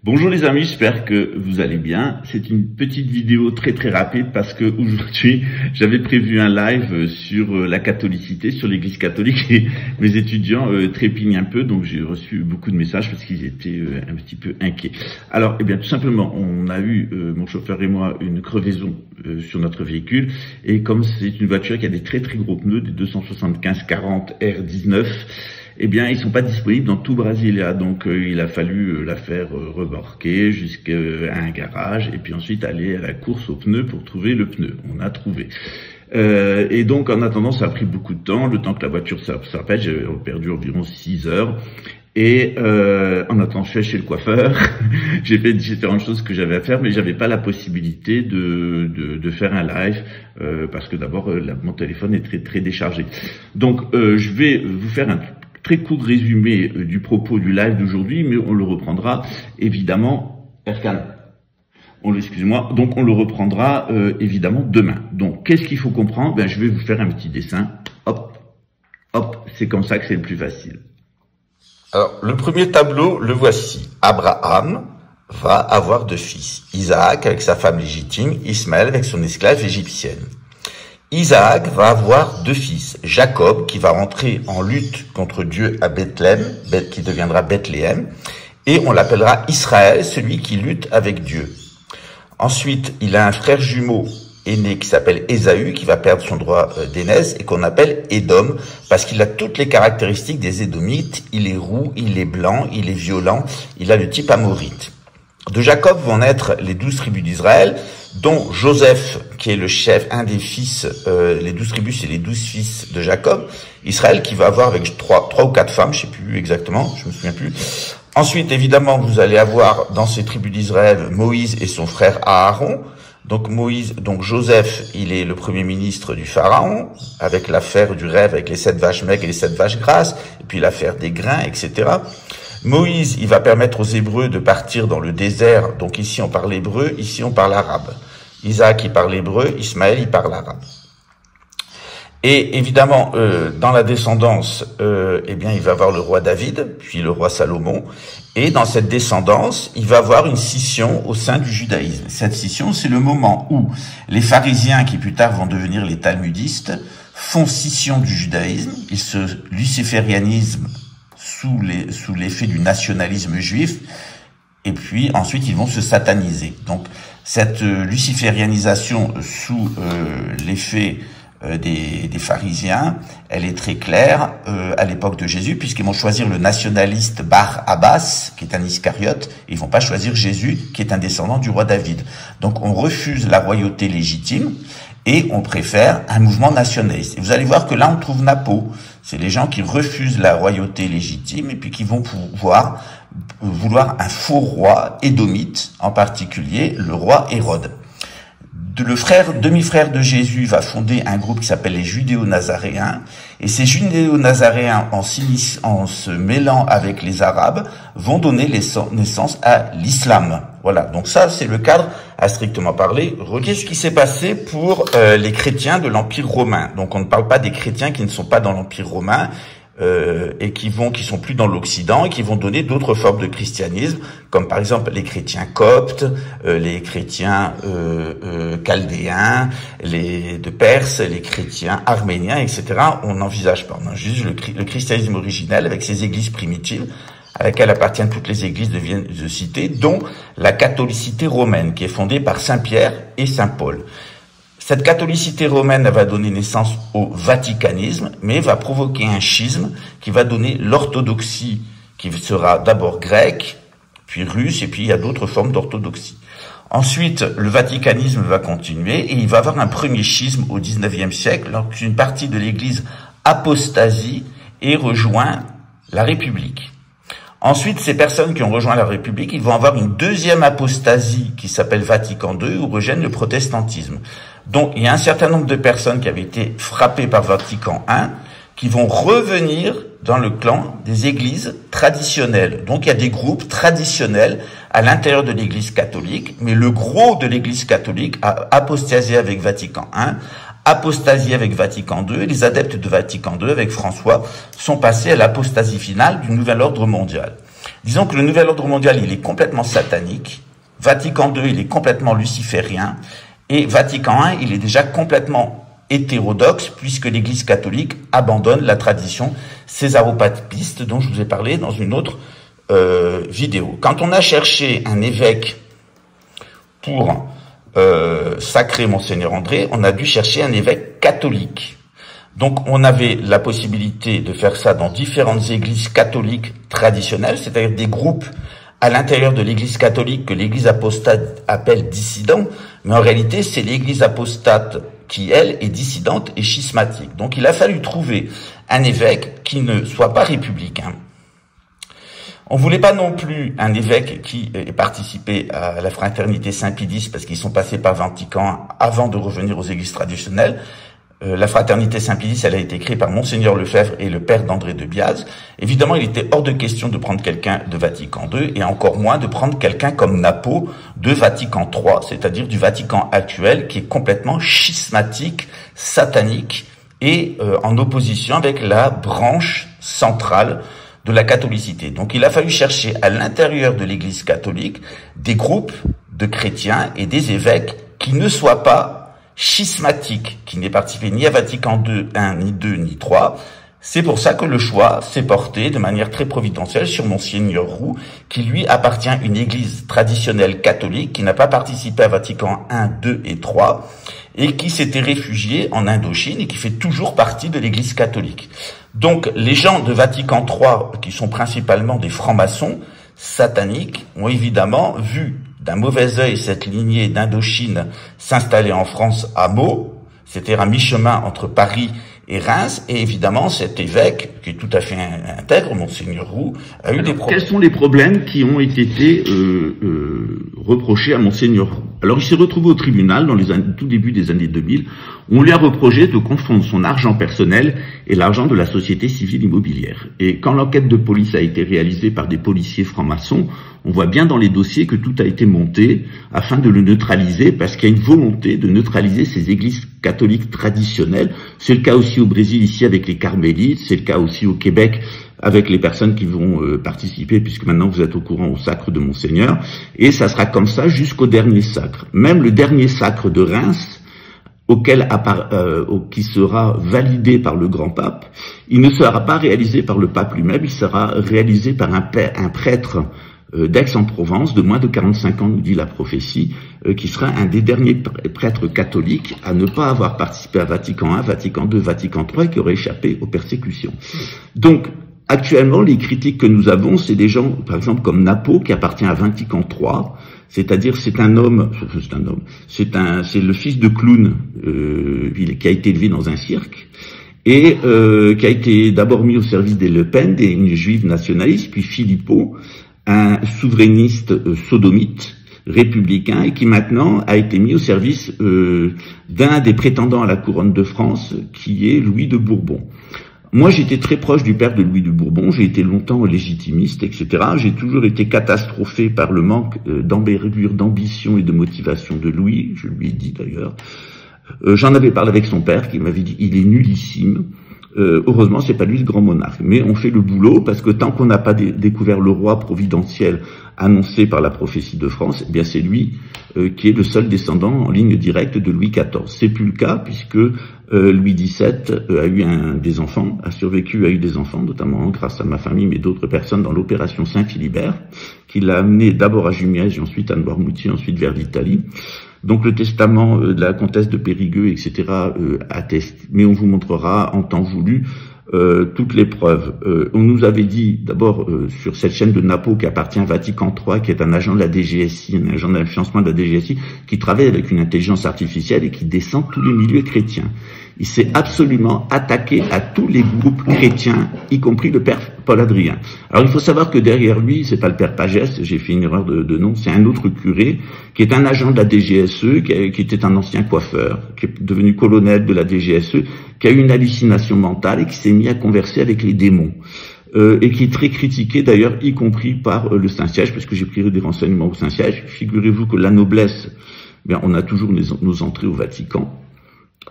Bonjour les amis, j'espère que vous allez bien. C'est une petite vidéo très rapide parce que aujourd'hui j'avais prévu un live sur la catholicité, sur l'église catholique, et mes étudiants trépignent un peu, donc j'ai reçu beaucoup de messages parce qu'ils étaient un petit peu inquiets. Alors, bien tout simplement, on a eu, mon chauffeur et moi, une crevaison sur notre véhicule, et comme c'est une voiture qui a des très gros pneus, des 275-40 R19, ils sont pas disponibles dans tout Brasilia, donc il a fallu la faire remorquer jusqu'à un garage et puis ensuite aller à la course aux pneus pour trouver le pneu. On a trouvé. Et donc en attendant, ça a pris beaucoup de temps, le temps que la voiture s'appelle, j'ai perdu environ 6 heures. Et en attendant, je suis allé chez le coiffeur. J'ai fait différentes choses que j'avais à faire, mais j'avais pas la possibilité de faire un live parce que d'abord mon téléphone est très déchargé. Donc je vais vous faire un très court résumé du propos du live d'aujourd'hui, mais on le reprendra évidemment. Excusez-moi. Donc on le reprendra évidemment demain. Donc qu'est-ce qu'il faut comprendre? Je vais vous faire un petit dessin. Hop, hop. C'est comme ça que c'est le plus facile. Alors, le premier tableau, le voici. Abraham va avoir 2 fils. Isaac avec sa femme légitime, Ismaël avec son esclave égyptienne. Isaac va avoir 2 fils. Jacob, qui va rentrer en lutte contre Dieu à Bethléem, qui deviendra Bethléem, et on l'appellera Israël, celui qui lutte avec Dieu. Ensuite, il a un frère jumeau aîné qui s'appelle Ésaü, qui va perdre son droit d'aînesse et qu'on appelle Édom, parce qu'il a toutes les caractéristiques des Édomites. Il est roux, il est blanc, il est violent, il a le type amorite. De Jacob vont naître les 12 tribus d'Israël, dont Joseph, qui est le chef, un des fils, les 12 tribus, c'est les 12 fils de Jacob. Israël, qui va avoir avec 3 ou 4 femmes, je sais plus exactement, je me souviens plus. Ensuite, évidemment, vous allez avoir dans ces tribus d'Israël Moïse et son frère Aaron. Donc Joseph, il est le premier ministre du Pharaon, avec l'affaire du rêve, avec les 7 vaches maigres et les 7 vaches grasses, et puis l'affaire des grains, etc. Moïse, il va permettre aux Hébreux de partir dans le désert. Donc ici, on parle hébreu, ici, on parle arabe. Isaac, il parle hébreu, Ismaël, il parle arabe. Et évidemment, dans la descendance, il va avoir le roi David, puis le roi Salomon. Et dans cette descendance, il va avoir une scission au sein du judaïsme. Cette scission, c'est le moment où les pharisiens, qui plus tard vont devenir les talmudistes, font scission du judaïsme. Ils se luciférianisent sous l'effet du nationalisme juif. Et puis ensuite, ils vont se sataniser. Donc cette luciférianisation sous l'effet des pharisiens, elle est très claire à l'époque de Jésus, puisqu'ils vont choisir le nationaliste Bar Abbas, qui est un Iscariote, et ils vont pas choisir Jésus, qui est un descendant du roi David. Donc on refuse la royauté légitime et on préfère un mouvement nationaliste. Et vous allez voir que là on trouve Napo, c'est les gens qui refusent la royauté légitime et puis qui vont vouloir un faux roi édomite, en particulier le roi Hérode. Le demi-frère de Jésus va fonder un groupe qui s'appelle les Judéo-Nazaréens, et ces Judéo-Nazaréens, en se mêlant avec les Arabes, vont donner naissance à l'islam. Voilà, donc ça c'est le cadre à strictement parler. Regardez ce qui s'est passé pour les chrétiens de l'Empire romain. Donc on ne parle pas des chrétiens qui ne sont pas dans l'Empire romain, et qui sont plus dans l'Occident et qui vont donner d'autres formes de christianisme, comme par exemple les chrétiens coptes, les chrétiens chaldéens, de Perse, les chrétiens arméniens, etc. On n'envisage pas. On a juste le christianisme originel avec ses églises primitives, à laquelle appartiennent toutes les églises de cité, dont la catholicité romaine, qui est fondée par Saint Pierre et Saint Paul. Cette catholicité romaine va donner naissance au vaticanisme, mais va provoquer un schisme qui va donner l'orthodoxie, qui sera d'abord grecque, puis russe, et puis il y a d'autres formes d'orthodoxie. Ensuite, le vaticanisme va continuer, et il va avoir un premier schisme au XIXe siècle, lorsqu'une partie de l'Église apostasie et rejoint la République. Ensuite, ces personnes qui ont rejoint la République, ils vont avoir une deuxième apostasie qui s'appelle Vatican II, où rejoignent le protestantisme. Donc, il y a un certain nombre de personnes qui avaient été frappées par Vatican I, qui vont revenir dans le clan des églises traditionnelles. Donc, il y a des groupes traditionnels à l'intérieur de l'Église catholique, mais le gros de l'Église catholique a apostasié avec Vatican I, apostasié avec Vatican II, et les adeptes de Vatican II, avec François, sont passés à l'apostasie finale du nouvel ordre mondial. Disons que le nouvel ordre mondial, il est complètement satanique. Vatican II, il est complètement luciférien. Et Vatican I, il est déjà complètement hétérodoxe, puisque l'Église catholique abandonne la tradition césaropapiste dont je vous ai parlé dans une autre vidéo. Quand on a cherché un évêque pour sacrer Monseigneur André, on a dû chercher un évêque catholique. Donc on avait la possibilité de faire ça dans différentes églises catholiques traditionnelles, c'est-à-dire des groupes à l'intérieur de l'église catholique que l'église apostate appelle dissidents, mais en réalité c'est l'église apostate qui, elle, est dissidente et schismatique. Donc il a fallu trouver un évêque qui ne soit pas républicain. On voulait pas non plus un évêque qui ait participé à la fraternité Saint-Pédis, parce qu'ils sont passés par Vatican avant de revenir aux églises traditionnelles. La fraternité Saint-Pédis, elle a été créée par Monseigneur Lefebvre et le père d'André de Biaz. Évidemment, il était hors de question de prendre quelqu'un de Vatican II, et encore moins de prendre quelqu'un comme Napo de Vatican III, c'est-à-dire du Vatican actuel, qui est complètement schismatique, satanique, et en opposition avec la branche centrale de la catholicité. Donc il a fallu chercher à l'intérieur de l'Église catholique des groupes de chrétiens et des évêques qui ne soient pas schismatiques, qui n'aient participé ni à Vatican II, ni II, ni III. C'est pour ça que le choix s'est porté de manière très providentielle sur Monseigneur Roux, qui lui appartient à une église traditionnelle catholique, qui n'a pas participé à Vatican I, II et III, et qui s'était réfugié en Indochine et qui fait toujours partie de l'église catholique. Donc les gens de Vatican III, qui sont principalement des francs-maçons sataniques, ont évidemment vu d'un mauvais œil cette lignée d'Indochine s'installer en France à Meaux, c'est-à-dire à mi-chemin entre Paris et Reims, et évidemment cet évêque, qui est tout à fait intègre, Monseigneur Roux, a eu des problèmes. Quels sont les problèmes qui ont été reprochés à Monseigneur Roux? Alors il s'est retrouvé au tribunal dans les tout début des années 2000. On lui a reproché de confondre son argent personnel et l'argent de la société civile immobilière. Et quand l'enquête de police a été réalisée par des policiers francs-maçons, on voit bien dans les dossiers que tout a été monté afin de le neutraliser, parce qu'il y a une volonté de neutraliser ces églises catholiques traditionnelles. C'est le cas aussi au Brésil, ici, avec les carmélites, c'est le cas aussi au Québec, avec les personnes qui vont participer, puisque maintenant vous êtes au courant au sacre de Monseigneur, et ça sera comme ça jusqu'au dernier sacre. Même le dernier sacre de Reims, qui sera validé par le grand pape, il ne sera pas réalisé par le pape lui-même, il sera réalisé par un prêtre d'Aix-en-Provence, de moins de 45 ans, nous dit la prophétie, qui sera un des derniers prêtres catholiques à ne pas avoir participé à Vatican I, Vatican II, Vatican III, qui aurait échappé aux persécutions. Donc, actuellement, les critiques que nous avons, c'est des gens, par exemple, comme Napo, qui appartient à Vatican III, c'est-à-dire c'est le fils de clown, qui a été élevé dans un cirque, et qui a été d'abord mis au service des Le Pen, une juive nationaliste, puis Philippot, un souverainiste sodomite, républicain, et qui maintenant a été mis au service d'un des prétendants à la couronne de France, qui est Louis de Bourbon. Moi, j'étais très proche du père de Louis de Bourbon, j'ai été longtemps légitimiste, etc. J'ai toujours été catastrophé par le manque d'envergure, d'ambition et de motivation de Louis, je lui ai dit d'ailleurs. J'en avais parlé avec son père, qui m'avait dit « il est nullissime ». Heureusement, c'est pas lui le grand monarque, mais on fait le boulot, parce que tant qu'on n'a pas découvert le roi providentiel annoncé par la prophétie de France, eh bien c'est lui qui est le seul descendant en ligne directe de Louis XIV. C'est plus le cas, puisque Louis XVII a eu des enfants, a survécu, a eu des enfants, notamment grâce à ma famille, mais d'autres personnes dans l'opération Saint-Philibert, qui l'a amené d'abord à Jumièges, ensuite à Noirmoutier, ensuite vers l'Italie. Donc le testament de la comtesse de Périgueux, etc., atteste. Mais on vous montrera en temps voulu toutes les preuves. On nous avait dit d'abord sur cette chaîne de Napo qui appartient à Vatican III, qui est un agent de la DGSI, un agent d'influencement de la DGSI, qui travaille avec une intelligence artificielle et qui descend tous les milieux chrétiens. Il s'est absolument attaqué à tous les groupes chrétiens, y compris le père Paul Adrien. Alors il faut savoir que derrière lui, c'est pas le père Pagès, j'ai fait une erreur de nom, c'est un autre curé, qui est un agent de la DGSE, qui était un ancien coiffeur, qui est devenu colonel de la DGSE, qui a eu une hallucination mentale et qui s'est mis à converser avec les démons. Et qui est très critiqué d'ailleurs, y compris par le Saint-Siège, parce que j'ai pris des renseignements au Saint-Siège. Figurez-vous que la noblesse, bien, on a toujours nos entrées au Vatican.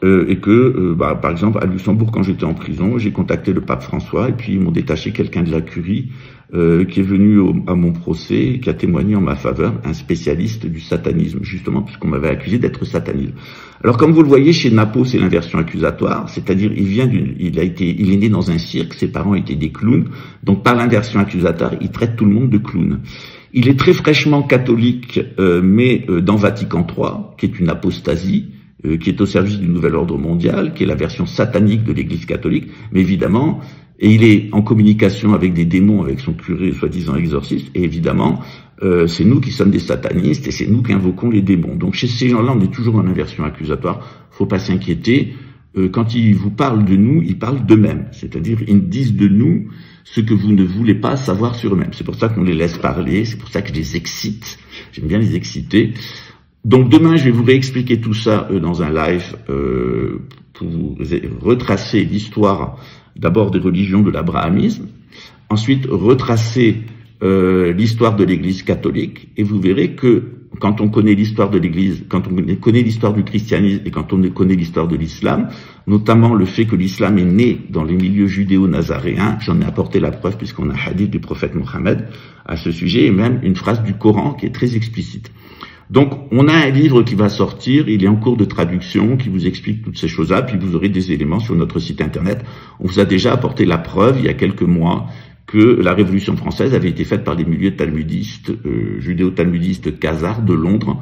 et que, par exemple, à Luxembourg, quand j'étais en prison, j'ai contacté le pape François, et puis ils m'ont détaché quelqu'un de la curie qui est venu à mon procès, et qui a témoigné en ma faveur, un spécialiste du satanisme, justement, puisqu'on m'avait accusé d'être sataniste. Alors, comme vous le voyez, chez Napo, c'est l'inversion accusatoire, c'est-à-dire il est né dans un cirque, ses parents étaient des clowns, donc par l'inversion accusatoire, il traite tout le monde de clown. Il est très fraîchement catholique, mais dans Vatican III, qui est une apostasie, qui est au service du nouvel ordre mondial, qui est la version satanique de l'Église catholique, mais évidemment, et il est en communication avec des démons, avec son curé soi-disant exorciste, et évidemment, c'est nous qui sommes des satanistes, et c'est nous qui invoquons les démons. Donc chez ces gens-là, on est toujours dans l'inversion accusatoire, faut pas s'inquiéter. Quand ils vous parlent de nous, ils parlent d'eux-mêmes, c'est-à-dire ils disent de nous ce que vous ne voulez pas savoir sur eux-mêmes. C'est pour ça qu'on les laisse parler, c'est pour ça que je les excite, j'aime bien les exciter. Donc demain, je vais vous réexpliquer tout ça dans un live pour vous retracer l'histoire d'abord des religions de l'abrahamisme, ensuite retracer l'histoire de l'Église catholique, et vous verrez que quand on connaît l'histoire de l'Église, quand on connaît l'histoire du christianisme et quand on connaît l'histoire de l'islam, notamment le fait que l'islam est né dans les milieux judéo-nazaréens, j'en ai apporté la preuve puisqu'on a un hadith du prophète Mohammed à ce sujet, et même une phrase du Coran qui est très explicite. Donc, on a un livre qui va sortir, il est en cours de traduction, qui vous explique toutes ces choses-là, puis vous aurez des éléments sur notre site internet. On vous a déjà apporté la preuve, il y a quelques mois, que la Révolution française avait été faite par des milieux talmudistes, judéo-talmudistes khazars de Londres,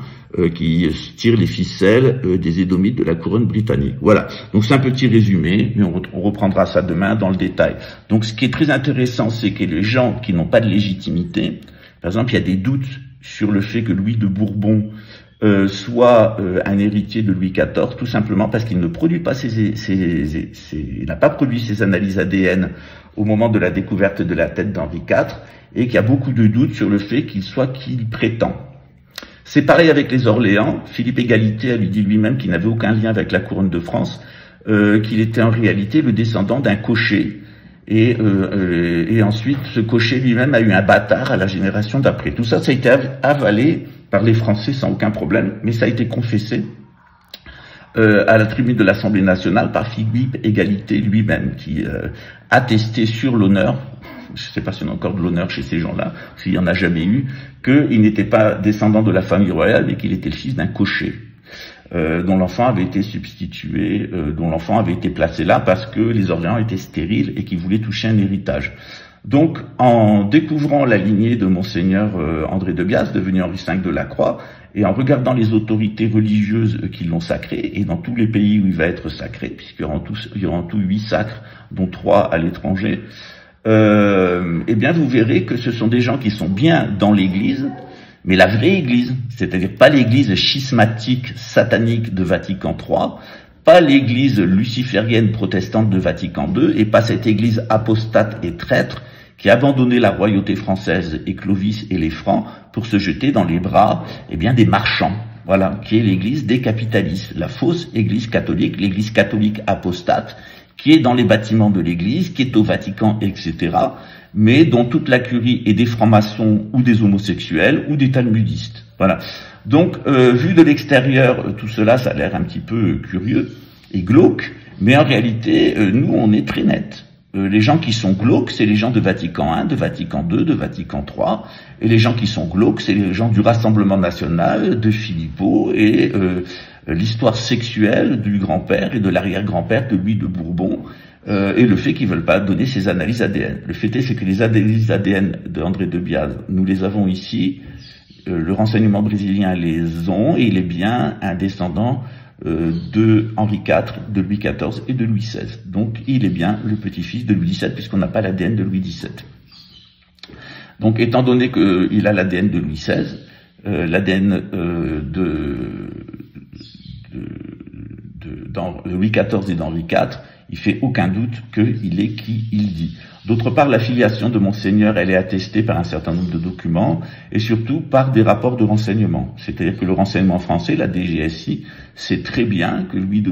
qui tirent les ficelles des Édomites de la couronne britannique. Voilà, donc c'est un petit résumé, mais on reprendra ça demain dans le détail. Donc ce qui est très intéressant, c'est que les gens qui n'ont pas de légitimité, par exemple, il y a des doutes sur le fait que Louis de Bourbon soit un héritier de Louis XIV, tout simplement parce qu'il ne produit pas il n'a pas produit ses analyses ADN au moment de la découverte de la tête d'Henri IV, et qu'il y a beaucoup de doutes sur le fait qu'il soit qui il prétend. C'est pareil avec les Orléans. Philippe Égalité a lui dit lui-même qu'il n'avait aucun lien avec la couronne de France, qu'il était en réalité le descendant d'un cocher. Et ensuite, ce cocher lui-même a eu un bâtard à la génération d'après. Tout ça, ça a été avalé par les Français sans aucun problème, mais ça a été confessé à la tribune de l'Assemblée nationale par Philippe Égalité lui-même, qui attestait sur l'honneur, je ne sais pas s'il y en a encore de l'honneur chez ces gens-là, s'il n'y en a jamais eu, qu'il n'était pas descendant de la famille royale, mais qu'il était le fils d'un cocher. Dont l'enfant avait été substitué, dont l'enfant avait été placé là parce que les Orléans étaient stériles et qu'ils voulaient toucher un héritage. Donc, en découvrant la lignée de Monseigneur André de Bias, devenu Henri V de la Croix, et en regardant les autorités religieuses qui l'ont sacré, et dans tous les pays où il va être sacré, puisqu'il y aura en tout 8 sacres, dont 3 à l'étranger, eh bien vous verrez que ce sont des gens qui sont bien dans l'Église, mais la vraie Église, c'est-à-dire pas l'Église schismatique, satanique de Vatican III, pas l'Église luciférienne protestante de Vatican II, et pas cette Église apostate et traître qui a abandonné la royauté française et Clovis et les Francs pour se jeter dans les bras, eh bien, des marchands. Voilà, qui est l'Église des capitalistes, la fausse Église catholique, l'Église catholique apostate, qui est dans les bâtiments de l'Église, qui est au Vatican, etc., mais dont toute la curie est des francs-maçons ou des homosexuels ou des talmudistes. Voilà. Donc, vu de l'extérieur, tout cela, ça a l'air un petit peu curieux et glauque, mais en réalité, nous, on est très net. Les gens qui sont glauques, c'est les gens de Vatican I, de Vatican II, de Vatican III, et les gens qui sont glauques, c'est les gens du Rassemblement National, de Philippot, et l'histoire sexuelle du grand-père et de l'arrière-grand-père de Louis de Bourbon, et le fait qu'ils veulent pas donner ces analyses ADN. Le fait est, c'est que les analyses ADN d'André de Bias, nous les avons ici, le renseignement brésilien les ont, et il est bien un descendant de Henri IV, de Louis XIV et de Louis XVI. Donc il est bien le petit-fils de Louis XVII, puisqu'on n'a pas l'ADN de Louis XVII. Donc étant donné qu'il a l'ADN de Louis XVI, l'ADN de Louis XIV et d'Henri IV, il fait aucun doute qu'il est qui il dit. D'autre part, la filiation de Monseigneur, elle est attestée par un certain nombre de documents et surtout par des rapports de renseignement. C'est-à-dire que le renseignement français, la DGSI, sait très bien que Louis de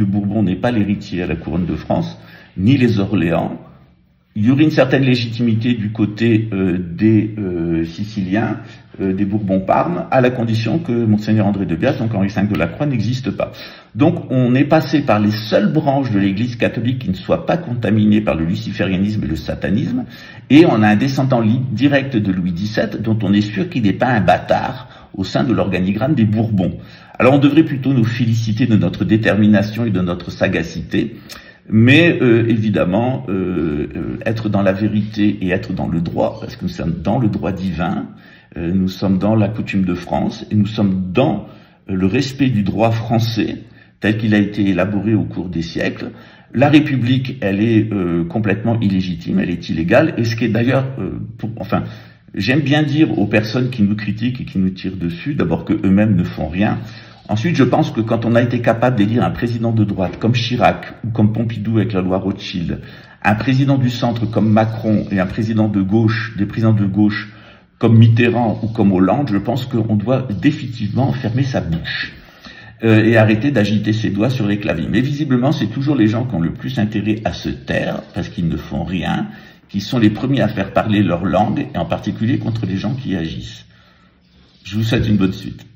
Bourbon n'est pas l'héritier à la couronne de France, ni les Orléans, Il y aurait une certaine légitimité du côté des Siciliens, des Bourbons-Parme, à la condition que Monseigneur André de Bias, donc Henri V de la Croix, n'existe pas. Donc on est passé par les seules branches de l'Église catholique qui ne soient pas contaminées par le luciférianisme et le satanisme, et on a un descendant direct de Louis XVII, dont on est sûr qu'il n'est pas un bâtard au sein de l'organigramme des Bourbons. Alors on devrait plutôt nous féliciter de notre détermination et de notre sagacité, mais évidemment, être dans la vérité et être dans le droit, parce que nous sommes dans le droit divin, nous sommes dans la coutume de France, et nous sommes dans le respect du droit français, tel qu'il a été élaboré au cours des siècles. La République, elle est complètement illégitime, elle est illégale, et ce qui est d'ailleurs, j'aime bien dire aux personnes qui nous critiquent et qui nous tirent dessus, d'abord que eux-mêmes ne font rien. Ensuite, je pense que quand on a été capable d'élire un président de droite comme Chirac ou comme Pompidou avec la loi Rothschild, un président du centre comme Macron et un président de gauche, des présidents de gauche comme Mitterrand ou comme Hollande, je pense qu'on doit définitivement fermer sa bouche et arrêter d'agiter ses doigts sur les claviers. Mais visiblement, c'est toujours les gens qui ont le plus intérêt à se taire parce qu'ils ne font rien, qui sont les premiers à faire parler leur langue et en particulier contre les gens qui agissent. Je vous souhaite une bonne suite.